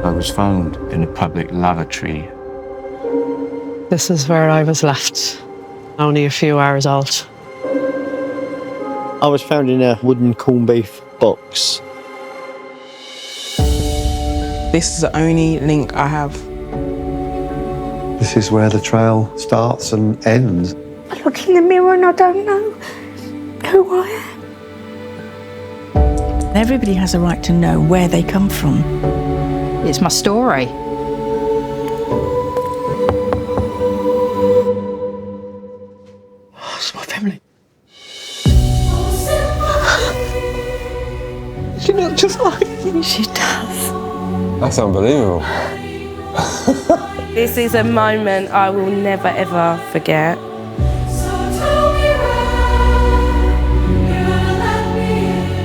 I was found in a public lavatory. This is where I was left, only a few hours old. I was found in a wooden corned beef box. This is the only link I have. This is where the trail starts and ends. I look in the mirror and I don't know who I am. Everybody has a right to know where they come from. It's my story. Oh, it's my family. She looked just like me. She does. That's unbelievable. This is a moment I will never ever forget.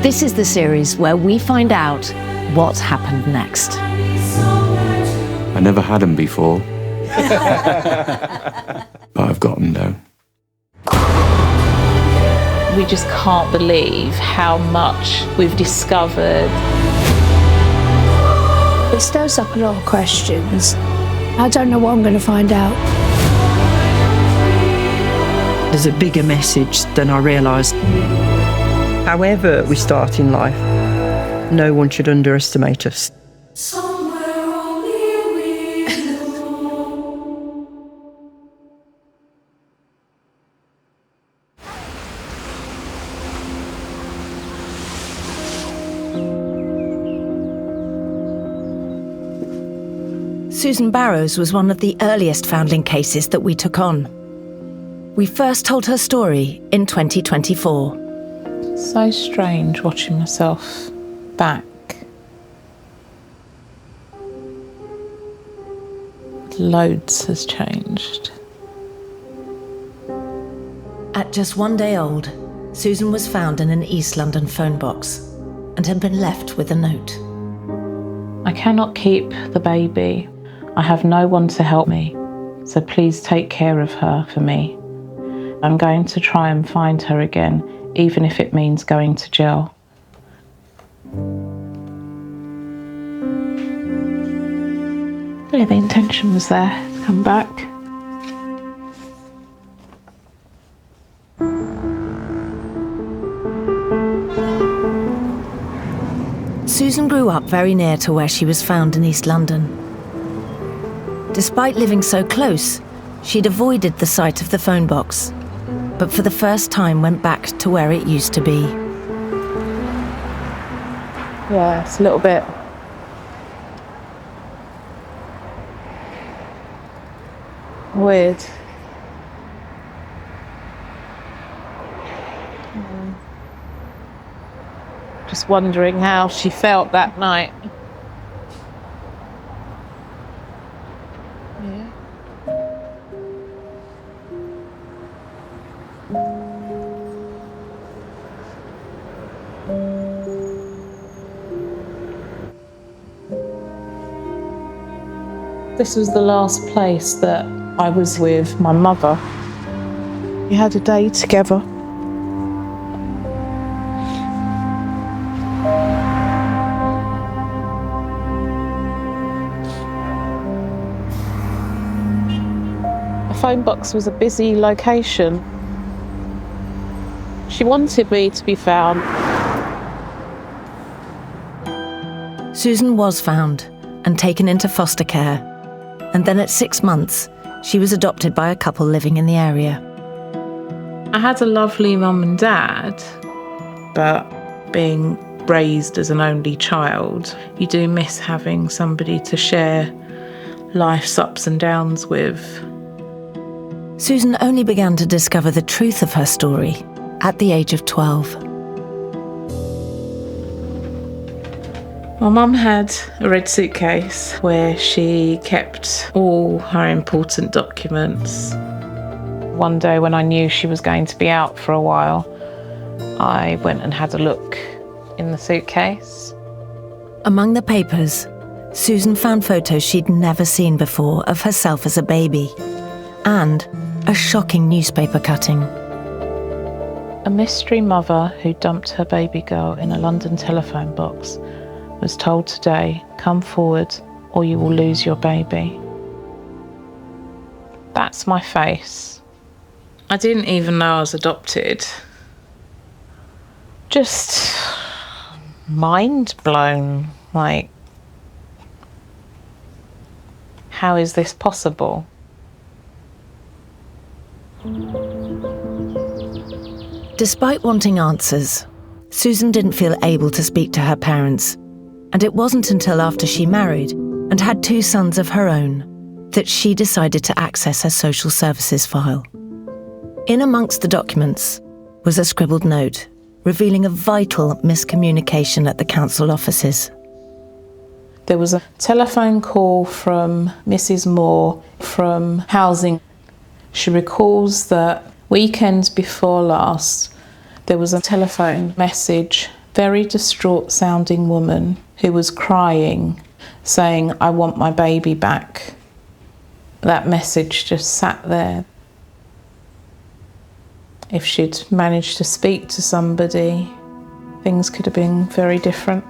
This is the series where we find out what happened next. I never had them before. But I've got them now. We just can't believe how much we've discovered. It stirs up a lot of questions. I don't know what I'm going to find out. There's a bigger message than I realised. However we start in life, no one should underestimate us. Susan Barrows was one of the earliest foundling cases that we took on. We first told her story in 2024. So strange watching myself back. Loads has changed. At just 1 day old, Susan was found in an East London phone box and had been left with a note. I cannot keep the baby. I have no one to help me, so please take care of her for me. I'm going to try and find her again, even if it means going to jail. Yeah, the intention was there to come back. Susan grew up very near to where she was found in East London. Despite living so close, she'd avoided the sight of the phone box, but for the first time went back to where it used to be. Yeah, it's a little bit weird. Just wondering how she felt that night. Yeah. This was the last place that I was with my mother. We had a day together. The phone box was a busy location. She wanted me to be found. Susan was found and taken into foster care, and then at 6 months, she was adopted by a couple living in the area. I had a lovely mum and dad, but being raised as an only child, you do miss having somebody to share life's ups and downs with. Susan only began to discover the truth of her story at the age of 12. My mum had a red suitcase where she kept all her important documents. One day when I knew she was going to be out for a while, I went and had a look in the suitcase. Among the papers, Susan found photos she'd never seen before of herself as a baby, and a shocking newspaper cutting. A mystery mother who dumped her baby girl in a London telephone box was told today, come forward or you will lose your baby. That's my face. I didn't even know I was adopted. Just mind blown, like, how is this possible? Despite wanting answers, Susan didn't feel able to speak to her parents, and it wasn't until after she married and had 2 sons of her own that she decided to access her social services file. In amongst the documents was a scribbled note revealing a vital miscommunication at the council offices. There was a telephone call from Mrs. Moore from housing. She recalls that weekends before last, there was a telephone message, very distraught sounding woman who was crying, saying, "I want my baby back." That message just sat there. If she'd managed to speak to somebody, things could have been very different.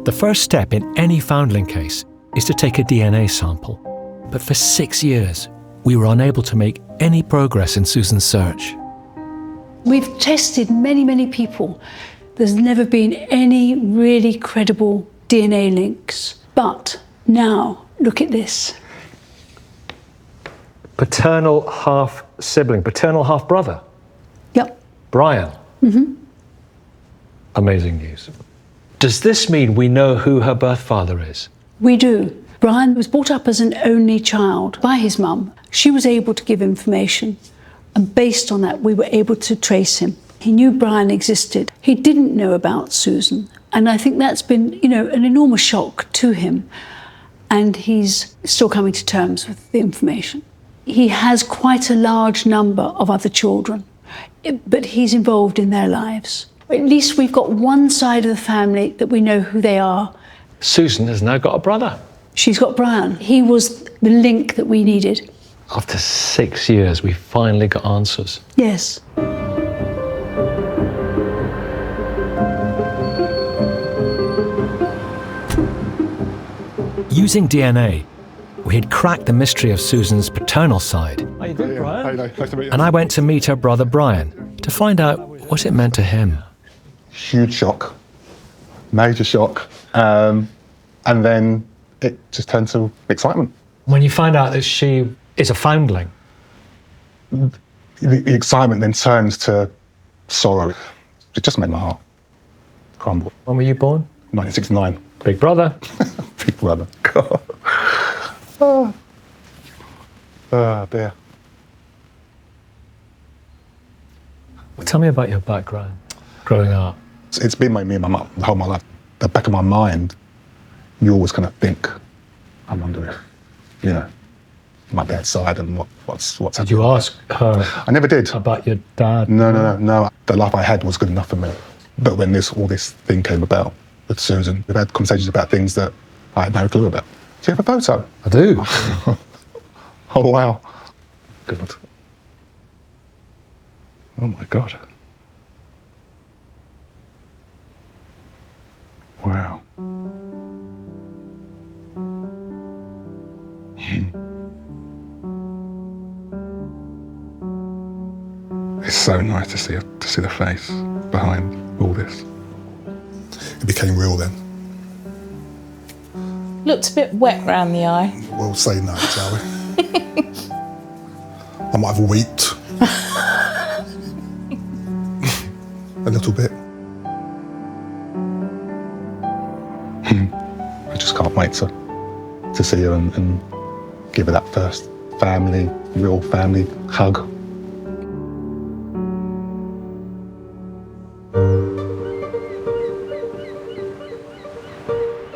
The first step in any foundling case is to take a DNA sample. But for 6 years, we were unable to make any progress in Susan's search. We've tested many people. There's never been any really credible DNA links. But now, look at this. Paternal half-sibling, paternal half-brother. Yep. Brian. Amazing news. Does this mean we know who her birth father is? We do. Brian was brought up as an only child by his mum. She was able to give information, and based on that, we were able to trace him. He knew Brian existed. He didn't know about Susan, and I think that's been, an enormous shock to him. And he's still coming to terms with the information. He has quite a large number of other children, but he's involved in their lives. At least we've got one side of the family that we know who they are. Susan has now got a brother. She's got Brian. He was the link that we needed. After 6 years, we finally got answers. Yes. Using DNA, we had cracked the mystery of Susan's paternal side. How you doing, Brian? Nice to meet you. And I went to meet her brother Brian to find out what it meant to him. Huge shock, major shock, and then it just turned to excitement. When you find out that she is a foundling, The excitement then turns to sorrow. It just made my heart crumble. when were you born? 1969. Big brother. Big brother. God. Oh dear. Well, tell me about your background growing up. It's been me and my mum the whole of my life. The back of my mind, you always kind of think, I wonder if, my dad's side and what's happening. Did you ask her I never did. about your dad? No. The life I had was good enough for me. But when all this thing came about with Susan, we've had conversations about things that I had no clue about. Do you have a photo? I do. Oh, wow. God. Oh, my God. Wow. It's so nice to see the face behind all this. It became real then. Looked a bit wet round the eye. We'll say no, shall we? I might have weeped. A little bit. I just can't wait to see her and give her that first real family hug.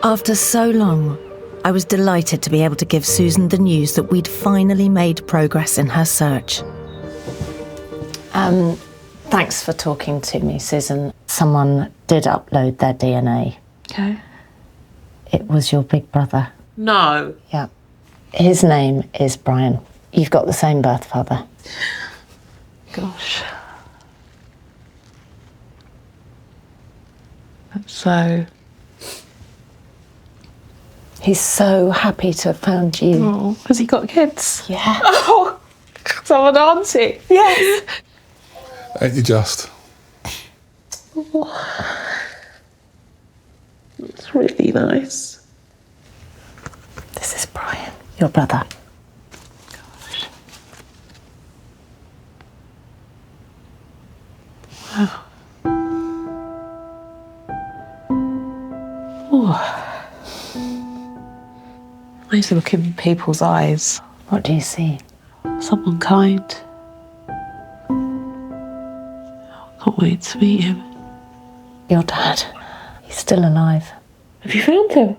After so long, I was delighted to be able to give Susan the news that we'd finally made progress in her search. Thanks for talking to me, Susan. Someone did upload their DNA. Okay. It was your big brother. No. Yeah. His name is Brian. You've got the same birth father. Gosh. That's so... He's so happy to have found you. Oh, has he got kids? Yeah. Oh, so an auntie. Yes. Ain't you just? Oh. It's really nice. This is Brian, your brother. Gosh. Wow. Oh. I used to look in people's eyes. What do you see? Someone kind. I can't wait to meet him. Your dad. He's still alive. Have you found him?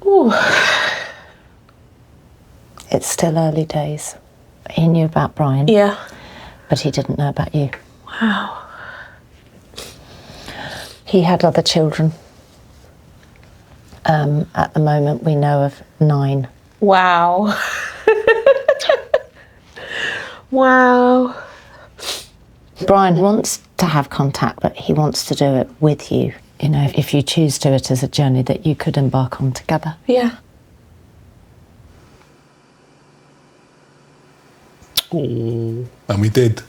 Oh. It's still early days. He knew about Brian. Yeah. But he didn't know about you. Wow. He had other children. At the moment, we know of 9. Wow. Wow. Brian wants to have contact, but he wants to do it with you. You know, if you choose to do it as a journey that you could embark on together. Yeah. Oh. And we did.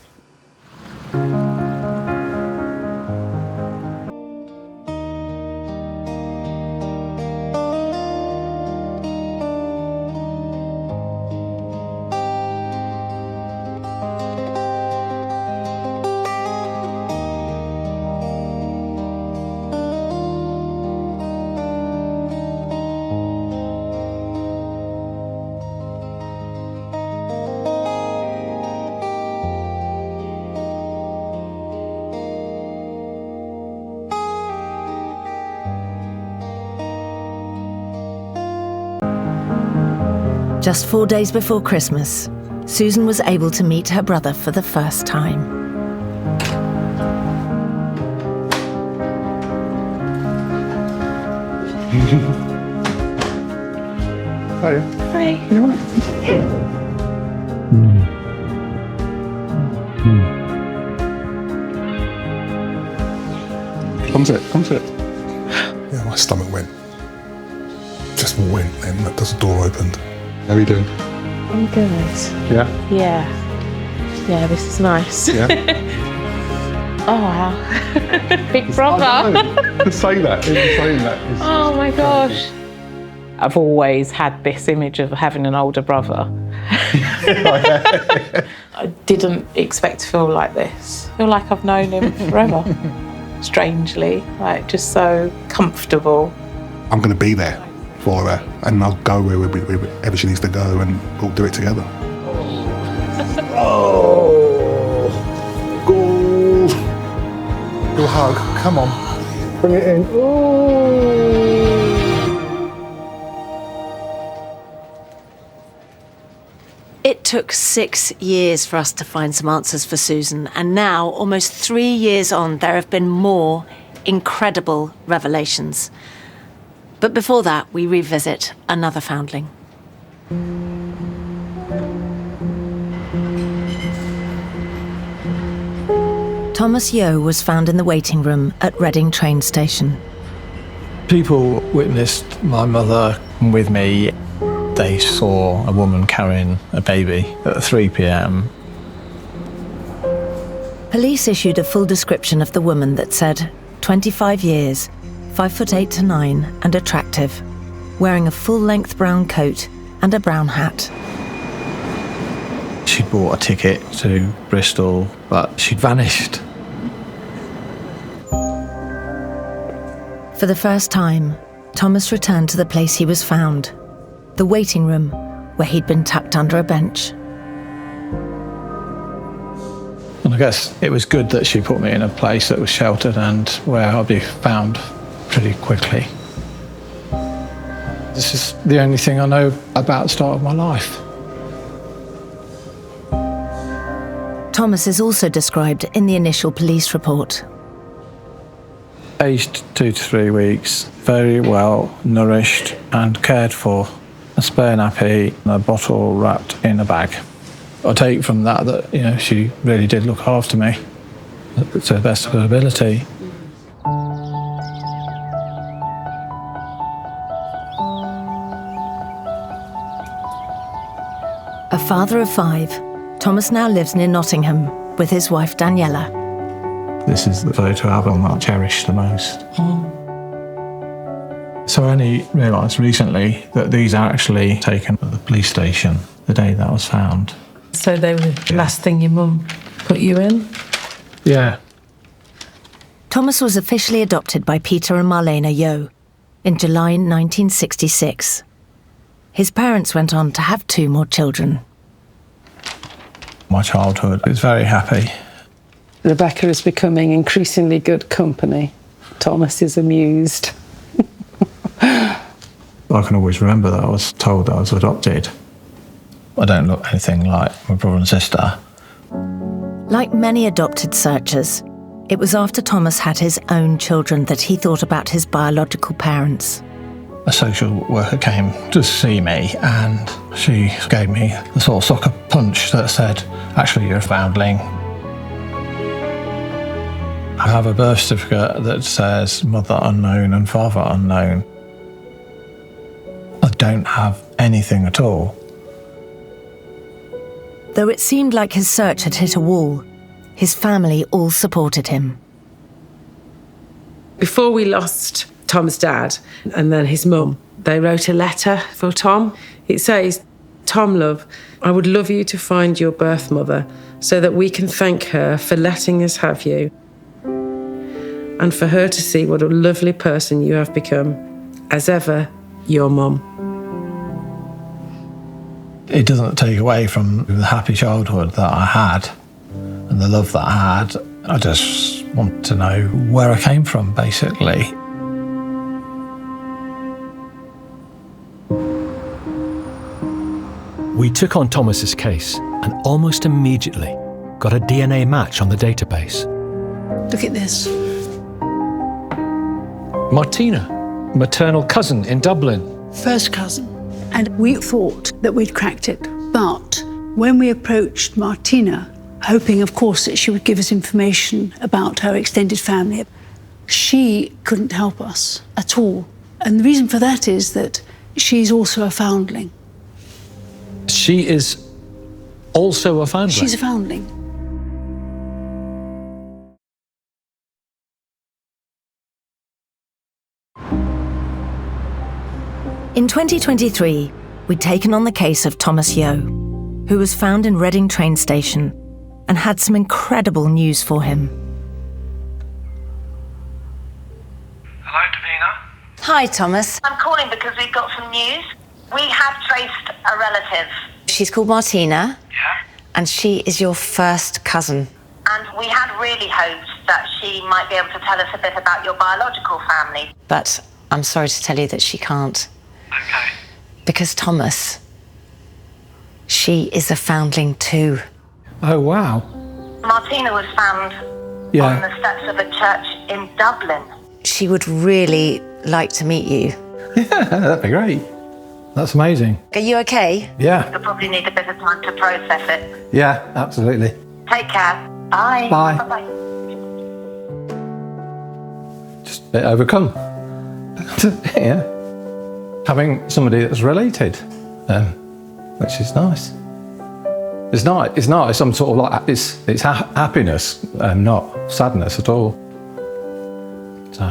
Just 4 days before Christmas, Susan was able to meet her brother for the first time. Hiya. Hi. You all right? Come sit, come sit. Yeah, my stomach just went then, that the door opened. How are you doing? I'm good. Yeah? Yeah. Yeah, this is nice. Yeah? Oh, wow. Big brother. To say that, even saying that is... Oh my gosh. I've always had this image of having an older brother. I didn't expect to feel like this. I feel like I've known him forever. Strangely, like just so comfortable. I'm going to be there for her and I'll go wherever she needs to go and we'll do it together. Oh, go. Your hug, come on. Bring it in. Oh. It took 6 years for us to find some answers for Susan, and now, almost 3 years on, there have been more incredible revelations. But before that, we revisit another foundling. Thomas Yeo was found in the waiting room at Reading train station. People witnessed my mother with me. They saw a woman carrying a baby at 3 p.m. Police issued a full description of the woman that said, 25 years, 5'8" to 9 and attractive, wearing a full-length brown coat and a brown hat. She'd bought a ticket to Bristol, but she'd vanished. For the first time, Thomas returned to the place he was found, the waiting room where he'd been tucked under a bench. And I guess it was good that she put me in a place that was sheltered and where I'd be found pretty quickly. This is the only thing I know about the start of my life. Thomas is also described in the initial police report. Aged 2 to 3 weeks, very well nourished and cared for. spare nappy, and a bottle wrapped in a bag. I take from that that, she really did look after me to the best of her ability. A father of 5, Thomas now lives near Nottingham with his wife Daniela. This is the photo album I cherish the most. So I only realised recently that these are actually taken at the police station the day that was found. So they were the last thing your mum put you in? Yeah. Thomas was officially adopted by Peter and Marlena Yo in July 1966. His parents went on to have 2 more children. My childhood was very happy. Rebecca is becoming increasingly good company. Thomas is amused. I can always remember that I was told that I was adopted. I don't look anything like my brother and sister. Like many adopted searchers, it was after Thomas had his own children that he thought about his biological parents. A social worker came to see me and she gave me the sort of soccer punch that said, actually, you're a foundling. I have a birth certificate that says mother unknown and father unknown. I don't have anything at all. Though it seemed like his search had hit a wall, his family all supported him. Before we lost Tom's dad and then his mum, they wrote a letter for Tom. It says, "Tom, love, I would love you to find your birth mother so that we can thank her for letting us have you and for her to see what a lovely person you have become. As ever, your mum." It doesn't take away from the happy childhood that I had and the love that I had. I just want to know where I came from, basically. We took on Thomas's case and almost immediately got a DNA match on the database. Look at this. Martina, maternal cousin in Dublin. First cousin. And we thought that we'd cracked it. But when we approached Martina, hoping, of course, that she would give us information about her extended family, she couldn't help us at all. And the reason for that is that she's also a foundling. She is also a foundling? She's a foundling. In 2023, we'd taken on the case of Thomas Yo, who was found in Reading train station and had some incredible news for him. Hello, Davina. Hi, Thomas. I'm calling because we've got some news. We have traced a relative. She's called Martina. Yeah? And she is your first cousin. And we had really hoped that she might be able to tell us a bit about your biological family. But I'm sorry to tell you that she can't. Okay. Because Thomas, she is a foundling too. Oh, wow. Martina was found on the steps of a church in Dublin. She would really like to meet you. Yeah, that'd be great. That's amazing. Are you okay? Yeah. You'll probably need a bit of time to process it. Yeah, absolutely. Take care. Bye. Bye. Bye-bye. Just a bit overcome. Yeah. Having somebody that's related, which is nice. It's nice. I'm sort of like, it's happiness, not sadness at all. So,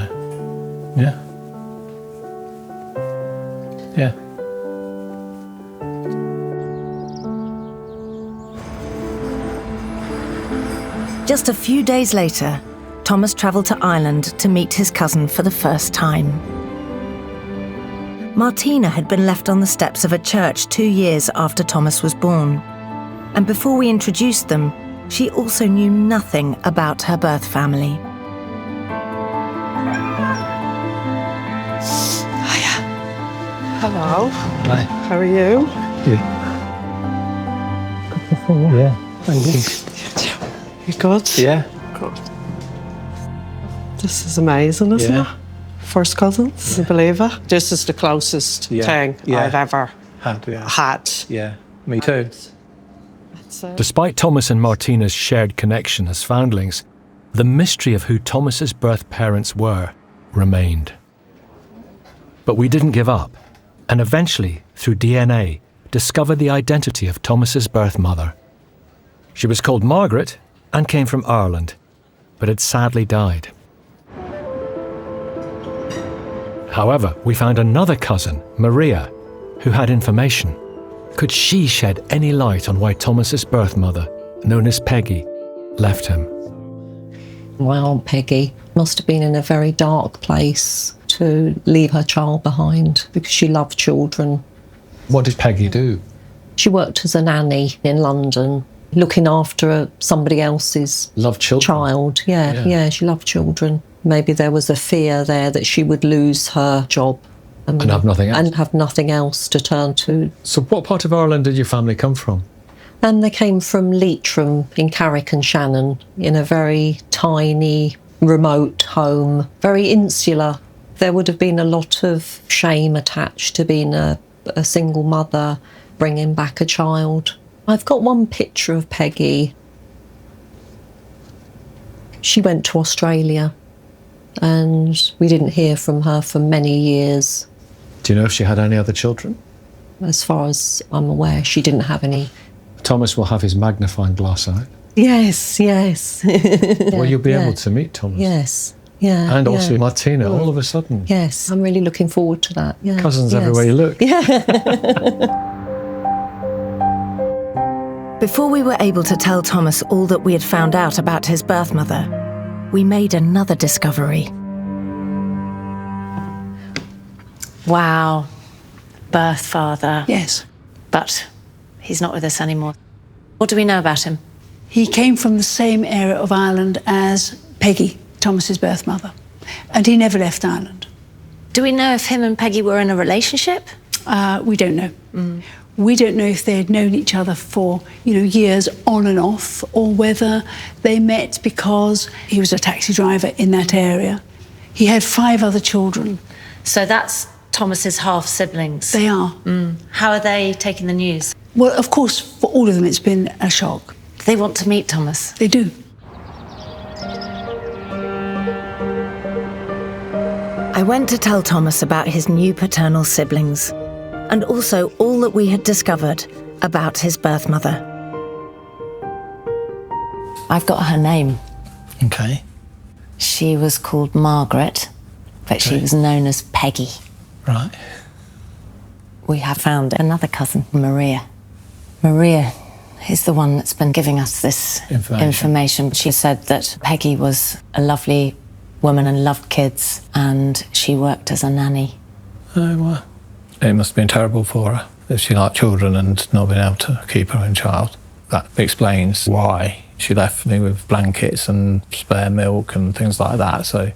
yeah. Yeah. Just a few days later, Thomas travelled to Ireland to meet his cousin for the first time. Martina had been left on the steps of a church 2 years after Thomas was born. And before we introduced them, she also knew nothing about her birth family. Hello. Hi. How are you? Yeah. Thank you. You good? Yeah. Good. This is amazing, isn't it? First cousins, you believe it? This is the closest thing I've ever Had. Yeah, me too. Despite Thomas and Martina's shared connection as foundlings, the mystery of who Thomas's birth parents were remained. But we didn't give up, and eventually, through DNA, discovered the identity of Thomas's birth mother. She was called Margaret and came from Ireland, but had sadly died. However, we found another cousin, Maria, who had information. Could she shed any light on why Thomas's birth mother, known as Peggy, left him? My Aunt Peggy must have been in a very dark place to leave her child behind because she loved children. What did Peggy do? She worked as a nanny in London, looking after somebody else's child. Yeah, she loved children. Maybe there was a fear there that she would lose her job. And have nothing else. And have nothing else to turn to. So what part of Ireland did your family come from? And they came from Leitrim in Carrick and Shannon, in a very tiny, remote home, very insular. There would have been a lot of shame attached to being a single mother, bringing back a child. I've got one picture of Peggy. She went to Australia and we didn't hear from her for many years. Do you know if she had any other children? As far as I'm aware, she didn't have any. Thomas will have his magnifying glass out. Yes. Will you be able to meet Thomas? Yes. Yeah. And also Martina, all of a sudden. Yes, I'm really looking forward to that. Yeah. Cousins everywhere you look. Before we were able to tell Thomas all that we had found out about his birth mother, we made another discovery. Wow. Birth father. Yes. But he's not with us anymore. What do we know about him? He came from the same area of Ireland as Peggy, Thomas's birth mother, and he never left Ireland. Do we know if him and Peggy were in a relationship? We don't know. We don't know if they had known each other for, years on and off, or whether they met because he was a taxi driver in that area. He had 5 other children. So that's Thomas's half-siblings? They are. How are they taking the news? Well, of course, for all of them it's been a shock. Do they want to meet Thomas? They do. I went to tell Thomas about his new paternal siblings, and also all that we had discovered about his birth mother. I've got her name. Okay. She was called Margaret, but she was known as Peggy. Right. We have found another cousin, Maria. Maria is the one that's been giving us this information. She said that Peggy was a lovely woman and loved kids, and she worked as a nanny. Oh, wow. It must have been terrible for her if she liked children and not being able to keep her own child. That explains why she left me with blankets and spare milk and things like that. So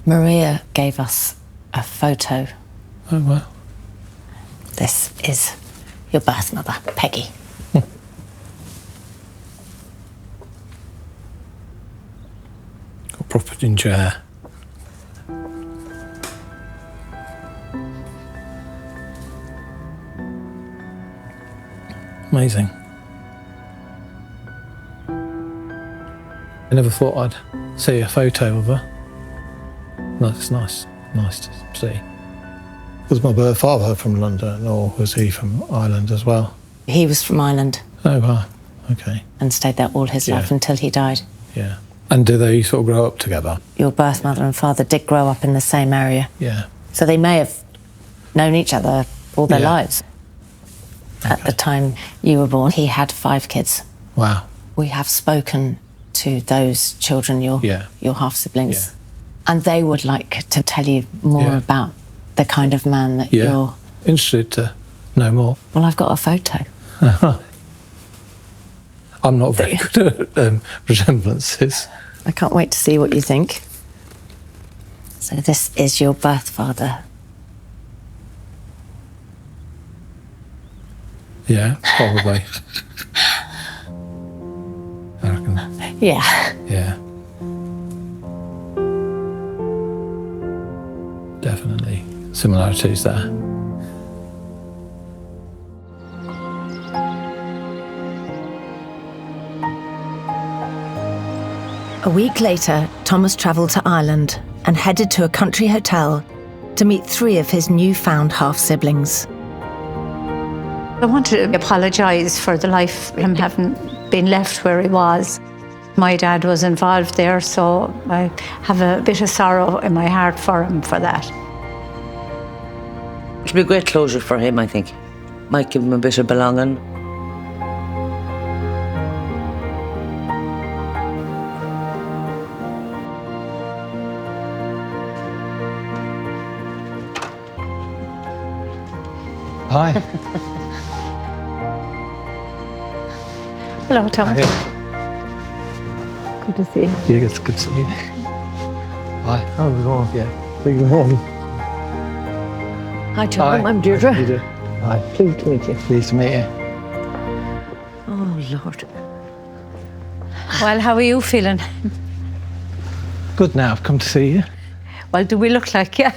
Maria gave us a photo. Oh, wow. This is your birth mother, Peggy. Got proper ginger hair. Amazing. I never thought I'd see a photo of her. No, it's nice to see. Was my birth father from London, or was he from Ireland as well? He was from Ireland. Oh, wow. Okay. And stayed there all his life until he died. Yeah. And do they sort of grow up together? Your birth mother and father did grow up in the same area. Yeah. So they may have known each other all their lives. At the time you were born, he had 5 kids. Wow. We have spoken to those children, your half-siblings, and they would like to tell you more about the kind of man that you're... Interested to know more. Well, I've got a photo. I'm not very good at resemblances. I can't wait to see what you think. So this is your birth father. Yeah, probably. I reckon. Yeah. Yeah. Definitely similarities there. A week later, Thomas travelled to Ireland and headed to a country hotel to meet 3 of his newfound half-siblings. I want to apologise for the life him having been left where he was. My dad was involved there, so I have a bit of sorrow in my heart for him for that. It'll be a great closure for him, I think. Might give him a bit of belonging. Hi. Hello, Thomas. Good to see you. Yeah, it's good to see you. Hi. How's it going? Yeah. Big morning. Hi, Tom. I'm Deirdre. Hi. Pleased to meet you. Pleased to meet you. Oh, Lord. Well, how are you feeling? Good now, I've come to see you. Well, do we look like you?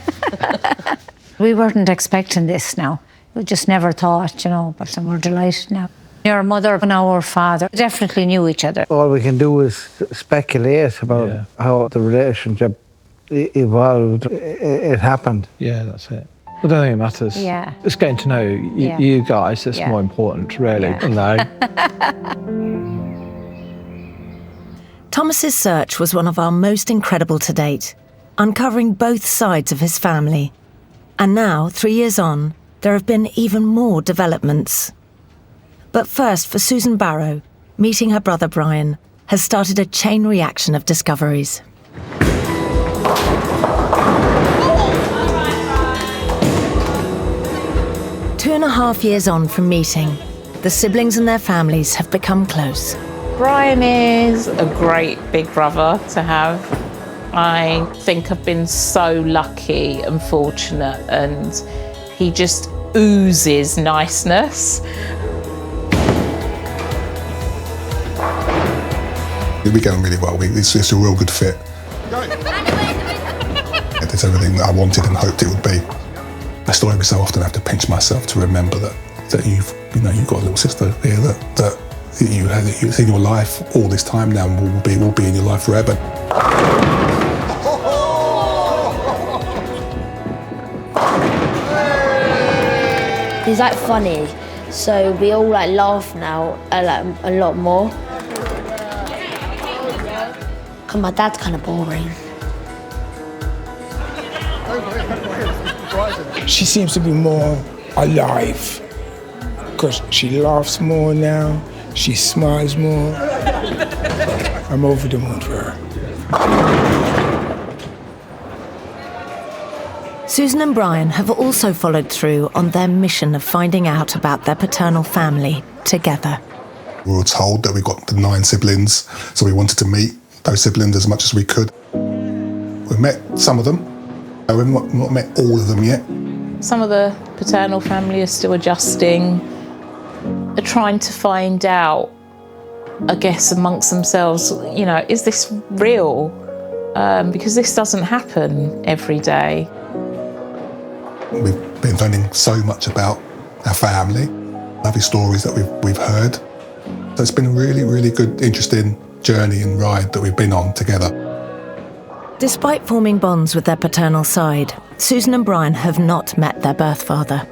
We weren't expecting this now. We just never thought, but we're delighted now. Your mother and our father definitely knew each other. All we can do is speculate about how the relationship evolved. It happened. Yeah, that's it. I don't think it matters. Yeah. It's getting to know you guys that's more important, really. Yeah. Thomas's search was one of our most incredible to date, uncovering both sides of his family. And now, 3 years on, there have been even more developments. But first, for Susan Barrow, meeting her brother Brian has started a chain reaction of discoveries. Two and a half years on from meeting, the siblings and their families have become close. Brian is a great big brother to have. I think I've been so lucky and fortunate, and he just oozes niceness. We get on really well. It's a real good fit. It's everything that I wanted and hoped it would be. I still every so often have to pinch myself to remember that you've got a little sister here that you've in your life all this time now and will be in your life forever. He's funny, so we all laugh now a lot more. Cause my dad's kind of boring. She seems to be more alive because she laughs more now, she smiles more. I'm over the moon for her. Susan and Brian have also followed through on their mission of finding out about their paternal family together. We were told that we got the 9 siblings, so we wanted to meet those siblings as much as we could. We've met some of them. We've not met all of them yet. Some of the paternal family are still adjusting, are trying to find out, I guess, amongst themselves, is this real? Because this doesn't happen every day. We've been learning so much about our family, lovely stories that we've heard. So it's been a really, really good, interesting journey and ride that we've been on together. Despite forming bonds with their paternal side, Susan and Brian have not met their birth father.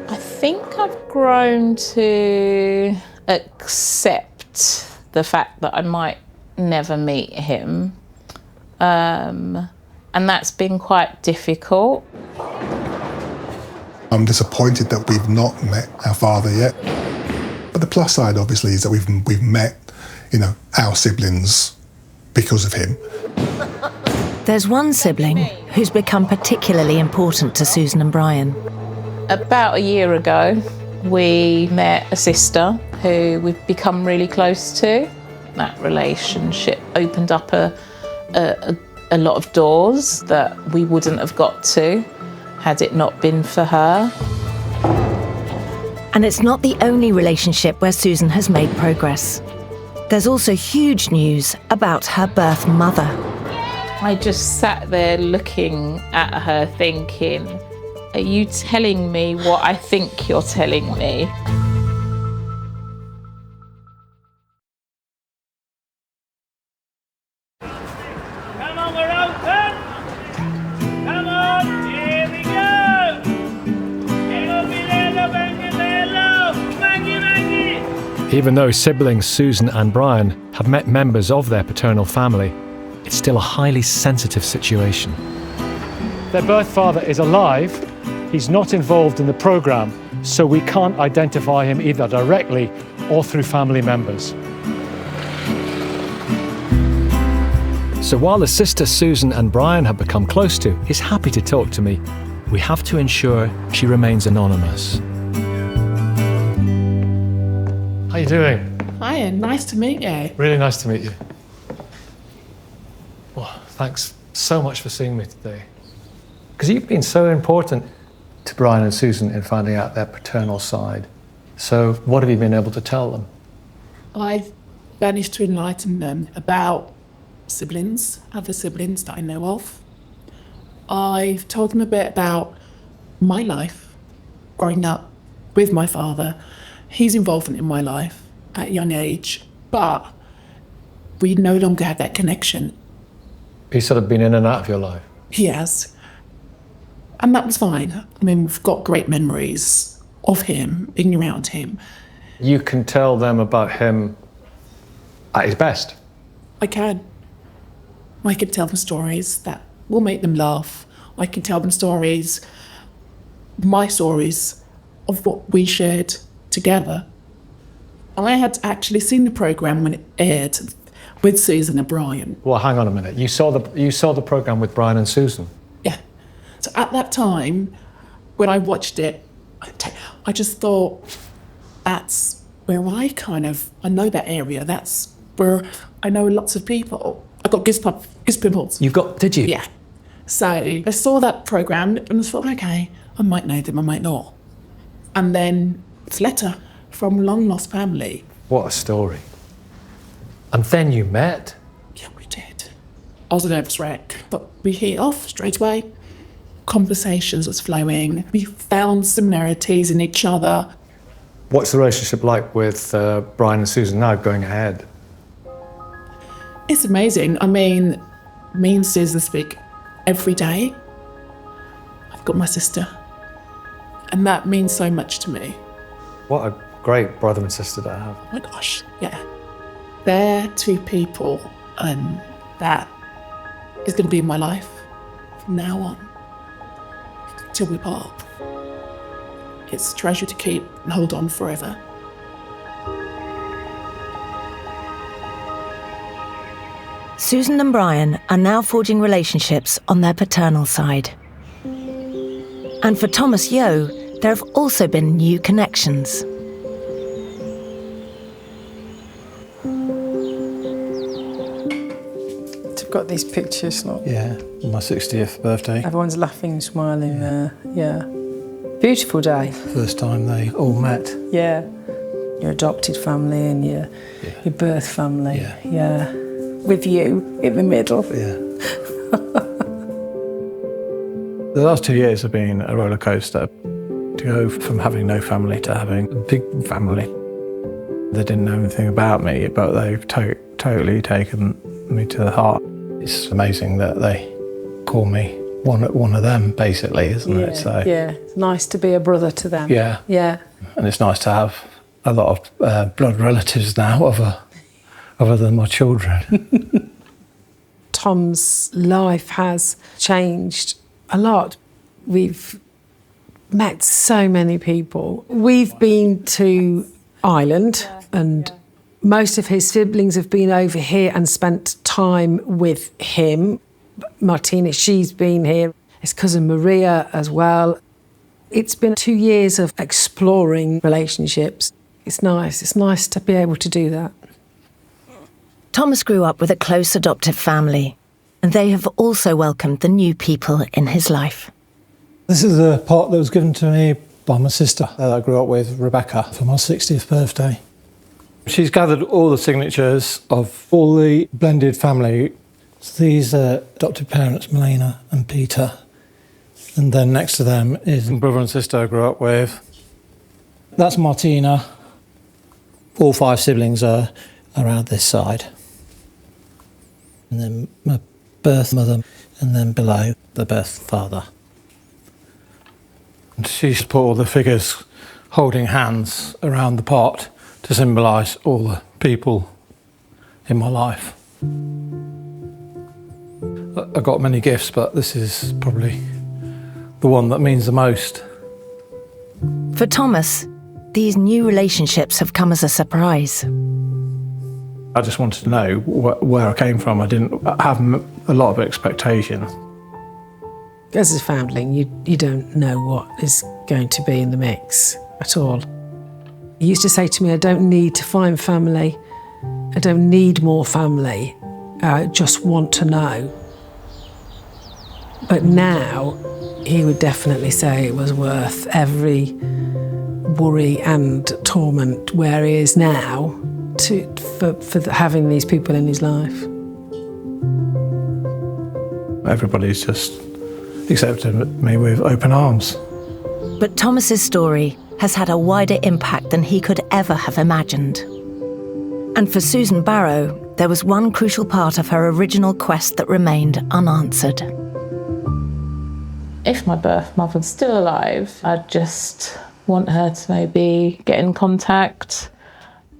I think I've grown to accept the fact that I might never meet him. And that's been quite difficult. I'm disappointed that we've not met our father yet. But the plus side, obviously, is that we've met, our siblings because of him. There's one sibling who's become particularly important to Susan and Brian. About a year ago, we met a sister who we've become really close to. That relationship opened up a lot of doors that we wouldn't have got to had it not been for her. And it's not the only relationship where Susan has made progress. There's also huge news about her birth mother. I just sat there looking at her thinking, are you telling me what I think you're telling me? Even though siblings Susan and Brian have met members of their paternal family, it's still a highly sensitive situation. Their birth father is alive. He's not involved in the programme, so we can't identify him either directly or through family members. So while the sister Susan and Brian have become close to is happy to talk to me, we have to ensure she remains anonymous. How you doing? Hiya, nice to meet you. Really nice to meet you. Well, thanks so much for seeing me today. Because you've been so important to Brian and Susan in finding out their paternal side. So what have you been able to tell them? I've managed to enlighten them about siblings, other siblings that I know of. I've told them a bit about my life, growing up with my father. His involvement in my life at a young age, but we no longer have that connection. He's sort of been in and out of your life? He has. And that was fine. I mean, we've got great memories of him, being around him. You can tell them about him at his best? I can. I can tell them stories that will make them laugh. I can tell them stories, my stories, of what we shared together. I had actually seen the programme when it aired with Susan and Brian. Well, hang on a minute. You saw the programme with Brian and Susan? Yeah. So at that time, when I watched it, I just thought, that's where I know that area. That's where I know lots of people. I got goosebumps. Did you? Yeah. So I saw that programme and I thought, okay, I might know them, I might not. And then this letter from long lost family. What a story. And then you met? Yeah, we did. I was a nervous wreck, but we hit it off straight away. Conversations was flowing. We found similarities in each other. What's the relationship like with Brian and Susan now going ahead? It's amazing. I mean, me and Susan speak every day. I've got my sister. And that means so much to me. What a great brother and sister to have. Oh my gosh, yeah. They're two people, and that is going to be in my life from now on, till we part. It's a treasure to keep and hold on forever. Susan and Brian are now forging relationships on their paternal side. And for Thomas Yeo, there have also been new connections. I've got these pictures, look. Yeah, my 60th birthday. Everyone's laughing, smiling there. Yeah. Beautiful day. First time they all met. Yeah. Your adopted family and your birth family. Yeah. With you in the middle. Yeah. The last 2 years have been a roller coaster. To go from having no family to having a big family. They didn't know anything about me, but they've totally taken me to the heart. It's amazing that they call me one of them, basically, isn't it? So, yeah, it's nice to be a brother to them. Yeah. Yeah. And it's nice to have a lot of blood relatives now other than my children. Tom's life has changed a lot. We've met so many people. We've been to Ireland and most of his siblings have been over here and spent time with him. Martina, she's been here. His cousin Maria as well. It's been 2 years of exploring relationships. It's nice. It's nice to be able to do that. Thomas grew up with a close adoptive family, and they have also welcomed the new people in his life. This is a pot that was given to me by my sister that I grew up with, Rebecca, for my 60th birthday. She's gathered all the signatures of all the blended family. So these are adopted parents, Melina and Peter. And then next to them is brother and sister I grew up with. That's Martina. All 5 siblings are around this side. And then my birth mother, and then below, the birth father. And she's put all the figures holding hands around the pot to symbolise all the people in my life. I've got many gifts, but this is probably the one that means the most. For Thomas, these new relationships have come as a surprise. I just wanted to know where I came from. I didn't have a lot of expectations. As a foundling, you don't know what is going to be in the mix at all. He used to say to me, I don't need to find family. I don't need more family. I just want to know. But now, he would definitely say it was worth every worry and torment where he is now for having these people in his life. Everybody's just accepted me with open arms. But Thomas's story has had a wider impact than he could ever have imagined. And for Susan Barrow, there was one crucial part of her original quest that remained unanswered. If my birth mother's still alive, I'd just want her to maybe get in contact,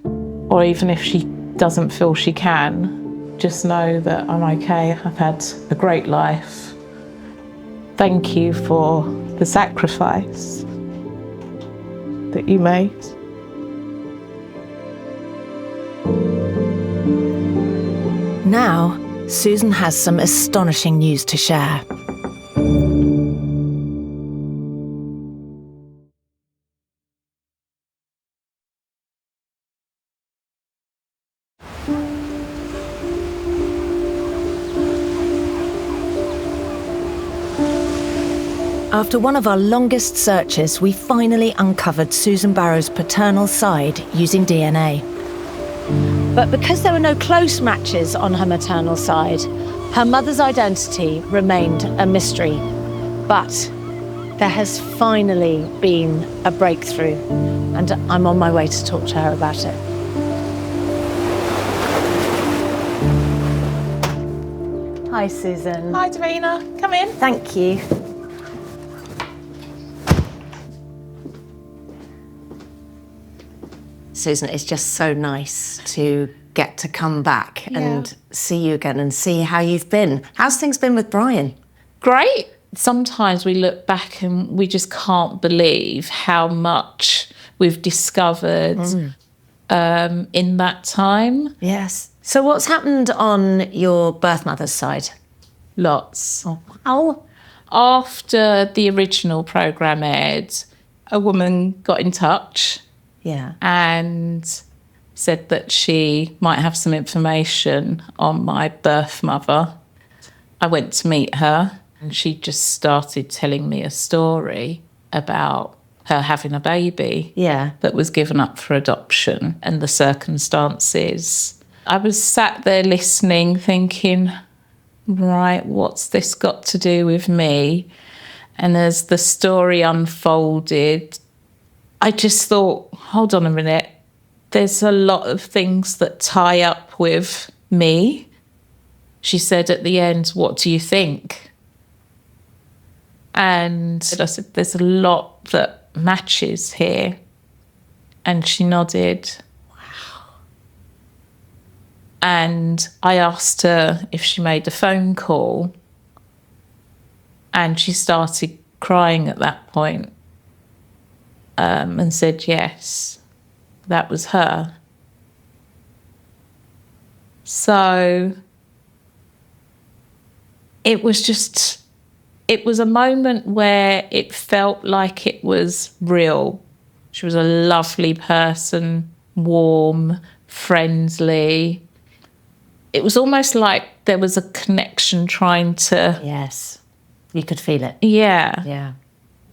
or even if she doesn't feel she can, just know that I'm okay. I've had a great life. Thank you for the sacrifice that you made. Now, Susan has some astonishing news to share. After one of our longest searches, we finally uncovered Susan Barrow's paternal side using DNA. But because there were no close matches on her maternal side, her mother's identity remained a mystery. But there has finally been a breakthrough, and I'm on my way to talk to her about it. Hi, Susan. Hi, Davina. Come in. Thank you. Susan, it's just so nice to get to come back and see you again and see how you've been. How's things been with Brian? Great. Sometimes we look back and we just can't believe how much we've discovered in that time. Yes. So what's happened on your birth mother's side? Lots. Oh, wow. After the original programme aired, a woman got in touch. Yeah. And said that she might have some information on my birth mother. I went to meet her and she just started telling me a story about her having a baby that was given up for adoption and the circumstances. I was sat there listening, thinking, right, what's this got to do with me? And as the story unfolded, I just thought, hold on a minute, there's a lot of things that tie up with me. She said at the end, what do you think? And I said, there's a lot that matches here. And she nodded. Wow. And I asked her if she made a phone call. And she started crying at that point. And said yes, that was her. So it was a moment where it felt like it was real. She was a lovely person, warm, friendly. It was almost like there was a connection trying to... Yes, you could feel it. Yeah. Yeah.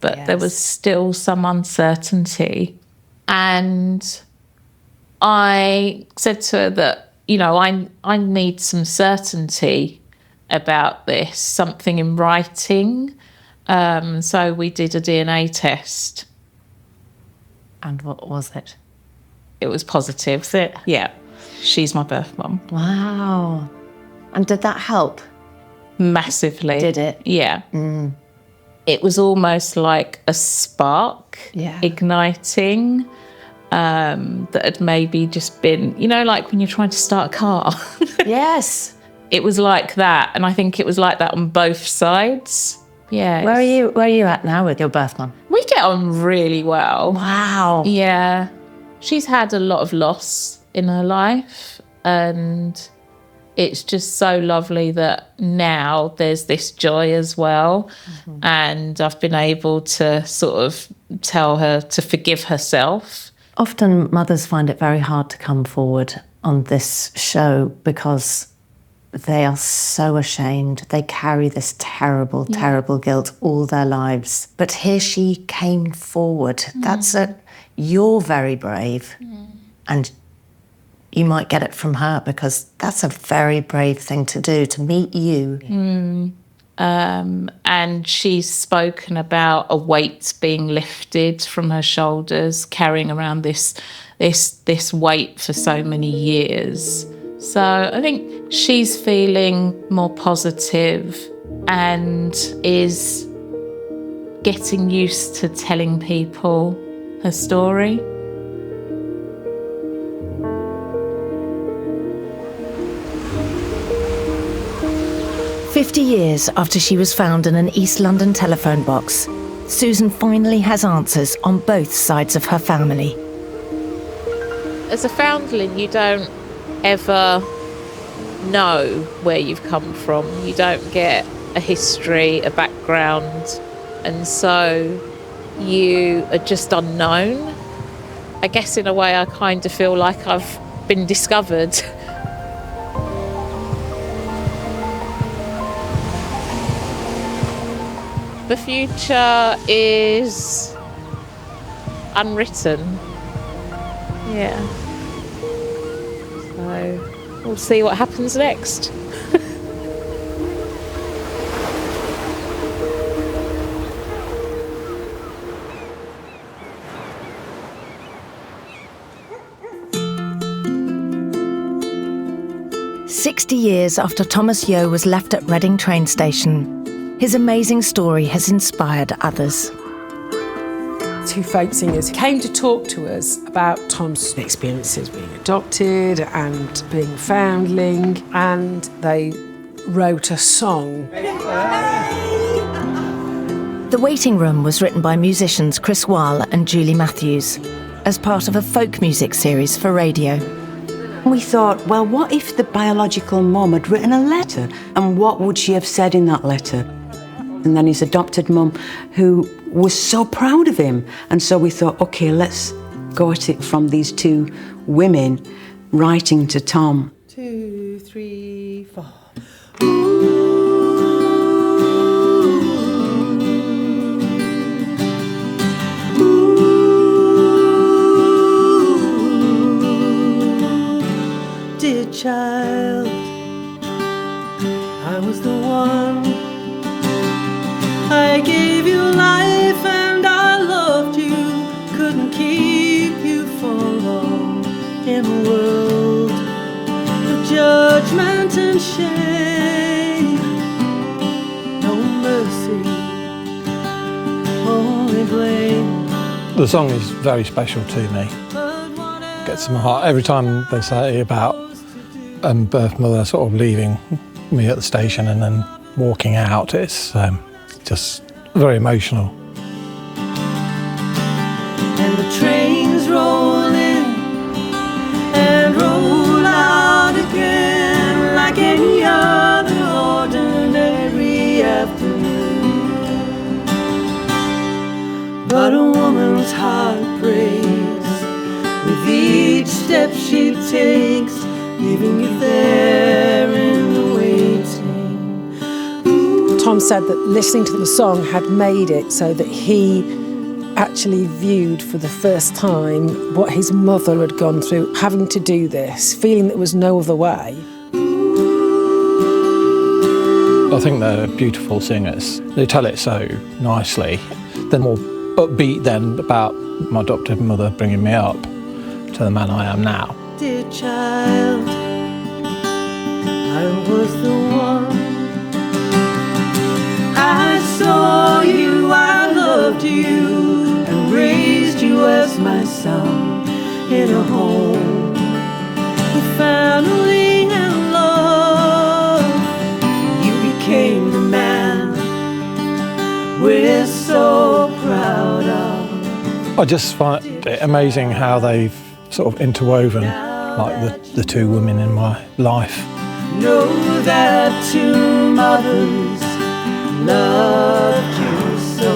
But there was still some uncertainty. And I said to her that, you know, I need some certainty about this, something in writing. So we did a DNA test. And what was it? It was positive. Was it? Yeah. She's my birth mum. Wow. And did that help? Massively. Did it? Yeah. It was almost like a spark igniting. that had maybe just been, you know, like when you're trying to start a car. Yes. It was like that, and I think it was like that on both sides. Yeah. Where are you at now with your birth mum? We get on really well. Wow. Yeah. She's had a lot of loss in her life, and it's just so lovely that now there's this joy as well. Mm-hmm. And I've been able to sort of tell her to forgive herself. Often mothers find it very hard to come forward on this show because they are so ashamed. They carry this terrible, terrible guilt all their lives. But here she came forward. You're very brave. And you might get it from her because that's a very brave thing to do, to meet you. And she's spoken about a weight being lifted from her shoulders, carrying around this weight for so many years. So I think she's feeling more positive and is getting used to telling people her story. "50 years after she was found in an East London telephone box, Susan finally has answers on both sides of her family. As a foundling, you don't ever know where you've come from. You don't get a history, a background, and so you are just unknown. I guess in a way I kind of feel like I've been discovered. The future is unwritten. Yeah. So we'll see what happens next. "60 years after Thomas Yeo was left at Reading train station, his amazing story has inspired others. 2 folk singers came to talk to us about Tom's experiences being adopted and being a foundling, and they wrote a song. The Waiting Room was written by musicians Chris Wall and Julie Matthews as part of a folk music series for radio. We thought, well, what if the biological mum had written a letter, and what would she have said in that letter? And then his adopted mum, who was so proud of him. And so we thought, OK, let's go at it from these 2 women writing to Tom. 2, 3, 4. Dear child, I was the one. I gave you life and I loved you. Couldn't keep you for long in a world of judgment and shame. No mercy, only blame. The song is very special to me. Gets to my heart every time they say about birth mother sort of leaving me at the station and then walking out. It's just very emotional. And the trains roll in and roll out again like any other ordinary afternoon. But a woman's heart breaks with each step she takes, leaving you there in the waiting. Tom said that listening to the song had made it so that he actually viewed for the first time what his mother had gone through, having to do this, feeling there was no other way. I think they're beautiful singers. They tell it so nicely. They're more upbeat than about my adopted mother bringing me up to the man I am now. Dear child, I was the one. I saw you, I loved you, and raised you as my son. in a home with family and love. You became the man we're so proud of. I just find it amazing how they've sort of interwoven like the two women in my life. Know that two mothers loved you so.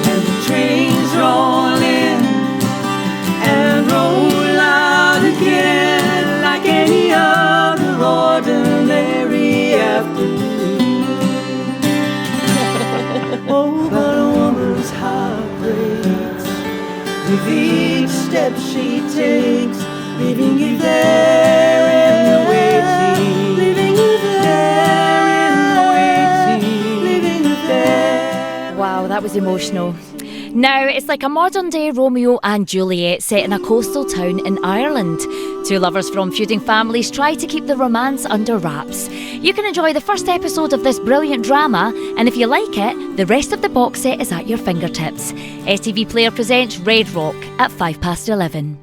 And the trains roll in and roll out again like any other ordinary afternoon. Oh, but a woman's heart breaks with each step she takes, leaving you there in the waiting, leaving you there in the waiting, leaving you there. Wow, that was emotional. Now, it's like a modern-day Romeo and Juliet set in a coastal town in Ireland. Two lovers from feuding families try to keep the romance under wraps. You can enjoy the first episode of this brilliant drama, and if you like it, the rest of the box set is at your fingertips. STV Player presents Red Rock at 11:05.